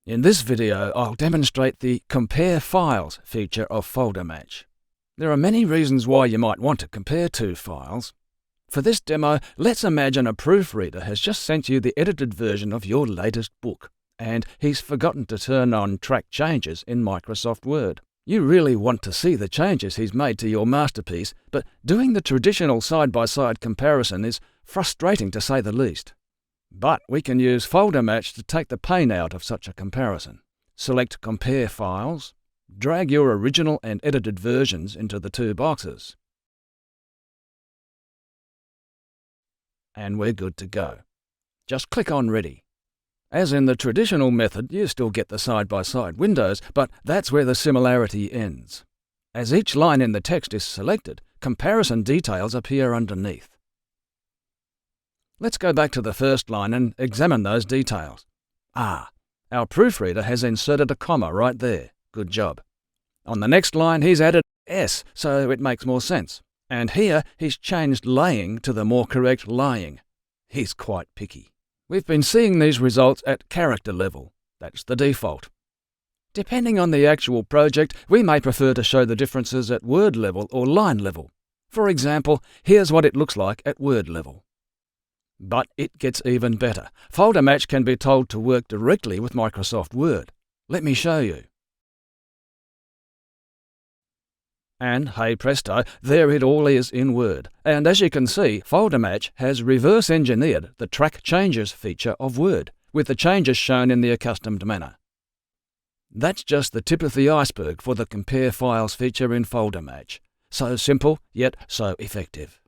In this video, I'll demonstrate the Compare Files feature of FolderMatch. There are many reasons why you might want to compare two files. For this demo, let's imagine a proofreader has just sent you the edited version of your latest book, and he's forgotten to turn on Track Changes in Microsoft Word. You really want to see the changes he's made to your masterpiece, but doing the traditional side-by-side comparison is frustrating to say the least. But we can use FolderMatch to take the pain out of such a comparison. Select Compare Files, drag your original and edited versions into the two boxes, and we're good to go. Just click on Ready. As in the traditional method, you still get the side-by-side windows, but that's where the similarity ends. As each line in the text is selected, comparison details appear underneath. Let's go back to the first line and examine those details. Our proofreader has inserted a comma right there. Good job. On the next line, he's added S, so it makes more sense. And here, he's changed laying to the more correct lying. He's quite picky. We've been seeing these results at character level. That's the default. Depending on the actual project, we may prefer to show the differences at word level or line level. For example, here's what it looks like at word level. But it gets even better. FolderMatch can be told to work directly with Microsoft Word. Let me show you. And hey presto, there it all is in Word. And as you can see, FolderMatch has reverse engineered the Track Changes feature of Word, with the changes shown in the accustomed manner. That's just the tip of the iceberg for the Compare Files feature in FolderMatch. So simple, yet so effective.